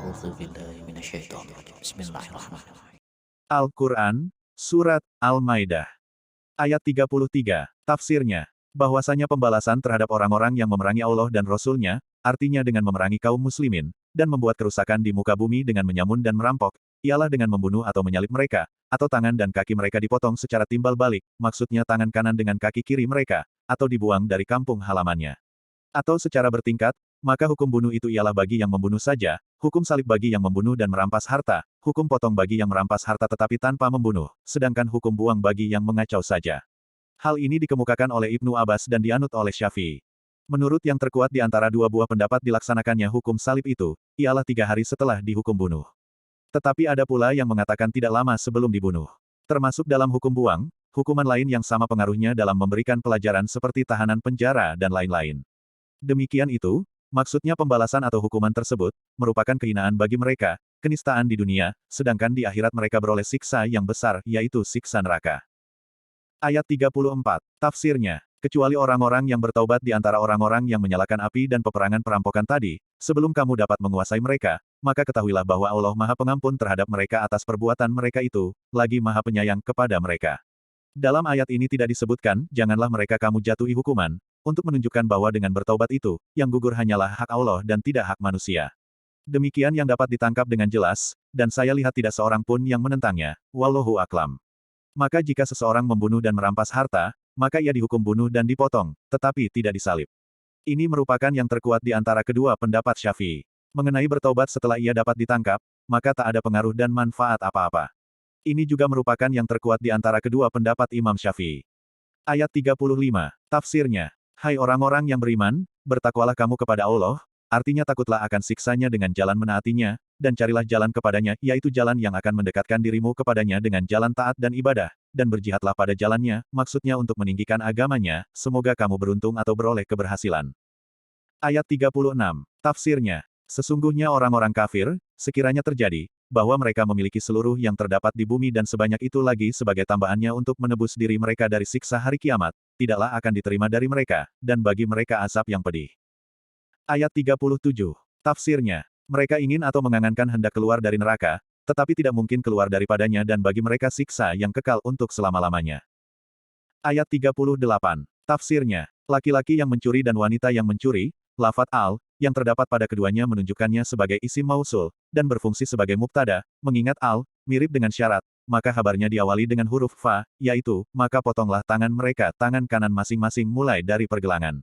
أعوذ بالله من الشيطان الرجيم بسم الله الرحمن الرحيم Al-Quran, Surat Al-Maidah. Ayat 33, tafsirnya, bahwasanya pembalasan terhadap orang-orang yang memerangi Allah dan Rasul-Nya, artinya dengan memerangi kaum muslimin, dan membuat kerusakan di muka bumi dengan menyamun dan merampok, ialah dengan membunuh atau menyalib mereka, atau tangan dan kaki mereka dipotong secara timbal balik, maksudnya tangan kanan dengan kaki kiri mereka, atau dibuang dari kampung halamannya. Atau secara bertingkat, maka hukum bunuh itu ialah bagi yang membunuh saja, hukum salib bagi yang membunuh dan merampas harta, hukum potong bagi yang merampas harta tetapi tanpa membunuh, sedangkan hukum buang bagi yang mengacau saja. Hal ini dikemukakan oleh Ibnu Abbas dan dianut oleh Syafi'i. Menurut yang terkuat di antara dua buah pendapat dilaksanakannya hukum salib itu, ialah 3 hari setelah dihukum bunuh. Tetapi ada pula yang mengatakan tidak lama sebelum dibunuh. Termasuk dalam hukum buang, hukuman lain yang sama pengaruhnya dalam memberikan pelajaran seperti tahanan penjara dan lain-lain. Demikian itu, maksudnya pembalasan atau hukuman tersebut, merupakan kehinaan bagi mereka, kenistaan di dunia, sedangkan di akhirat mereka beroleh siksa yang besar, yaitu siksa neraka. Ayat 34, tafsirnya, kecuali orang-orang yang bertaubat di antara orang-orang yang menyalakan api dan peperangan perampokan tadi, sebelum kamu dapat menguasai mereka, maka ketahuilah bahwa Allah Maha Pengampun terhadap mereka atas perbuatan mereka itu, lagi Maha Penyayang kepada mereka. Dalam ayat ini tidak disebutkan, janganlah mereka kamu jatuhi hukuman, untuk menunjukkan bahwa dengan bertaubat itu, yang gugur hanyalah hak Allah dan tidak hak manusia. Demikian yang dapat ditangkap dengan jelas, dan saya lihat tidak seorang pun yang menentangnya, wallahu aklam. Maka jika seseorang membunuh dan merampas harta, maka ia dihukum bunuh dan dipotong, tetapi tidak disalib. Ini merupakan yang terkuat di antara kedua pendapat Syafi'i. Mengenai bertaubat setelah ia dapat ditangkap, maka tak ada pengaruh dan manfaat apa-apa. Ini juga merupakan yang terkuat di antara kedua pendapat Imam Syafi'i. Ayat 35, tafsirnya, hai orang-orang yang beriman, bertakwalah kamu kepada Allah, artinya takutlah akan siksanya dengan jalan menaatinya, dan carilah jalan kepadanya, yaitu jalan yang akan mendekatkan dirimu kepadanya dengan jalan taat dan ibadah, dan berjihadlah pada jalannya, maksudnya untuk meninggikan agamanya, semoga kamu beruntung atau beroleh keberhasilan. Ayat 36, tafsirnya, sesungguhnya orang-orang kafir, sekiranya terjadi, bahwa mereka memiliki seluruh yang terdapat di bumi dan sebanyak itu lagi sebagai tambahannya untuk menebus diri mereka dari siksa hari kiamat, tidaklah akan diterima dari mereka, dan bagi mereka azab yang pedih. Ayat 37, tafsirnya, mereka ingin atau mengangankan hendak keluar dari neraka, tetapi tidak mungkin keluar daripadanya dan bagi mereka siksa yang kekal untuk selama-lamanya. Ayat 38, tafsirnya, laki-laki yang mencuri dan wanita yang mencuri, lafat al, yang terdapat pada keduanya menunjukkannya sebagai isim mausul, dan berfungsi sebagai mubtada, mengingat al, mirip dengan syarat, maka kabarnya diawali dengan huruf fa, yaitu, maka potonglah tangan mereka tangan kanan masing-masing mulai dari pergelangan.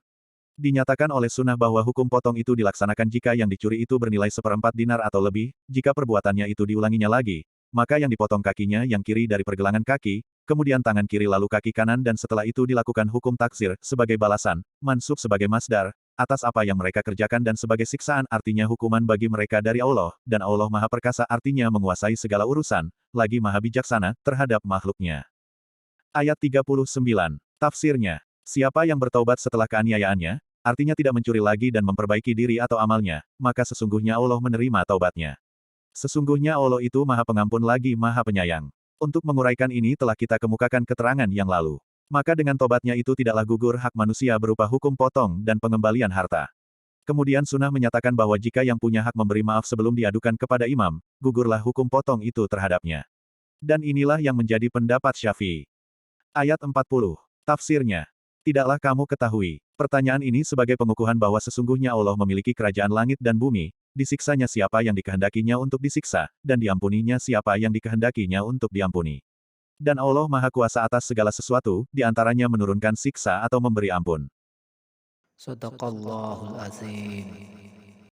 Dinyatakan oleh sunnah bahwa hukum potong itu dilaksanakan jika yang dicuri itu bernilai 1/4 dinar atau lebih, jika perbuatannya itu diulanginya lagi, maka yang dipotong kakinya yang kiri dari pergelangan kaki, kemudian tangan kiri lalu kaki kanan dan setelah itu dilakukan hukum taksir sebagai balasan, mansub sebagai masdar, atas apa yang mereka kerjakan dan sebagai siksaan artinya hukuman bagi mereka dari Allah, dan Allah Maha Perkasa artinya menguasai segala urusan, lagi Maha Bijaksana terhadap makhluknya. Ayat 39, tafsirnya, siapa yang bertaubat setelah keaniayaannya, artinya tidak mencuri lagi dan memperbaiki diri atau amalnya, maka sesungguhnya Allah menerima taubatnya. Sesungguhnya Allah itu Maha Pengampun lagi Maha Penyayang. Untuk menguraikan ini telah kita kemukakan keterangan yang lalu. Maka dengan tobatnya itu tidaklah gugur hak manusia berupa hukum potong dan pengembalian harta. Kemudian sunnah menyatakan bahwa jika yang punya hak memberi maaf sebelum diadukan kepada imam, gugurlah hukum potong itu terhadapnya. Dan inilah yang menjadi pendapat Syafi'i. Ayat 40, tafsirnya, tidaklah kamu ketahui. Pertanyaan ini sebagai pengukuhan bahwa sesungguhnya Allah memiliki kerajaan langit dan bumi, disiksanya siapa yang dikehendakinya untuk disiksa, dan diampuninya siapa yang dikehendakinya untuk diampuni. Dan Allah Maha Kuasa atas segala sesuatu, di antaranya menurunkan siksa atau memberi ampun. Sadaqallahul Azim.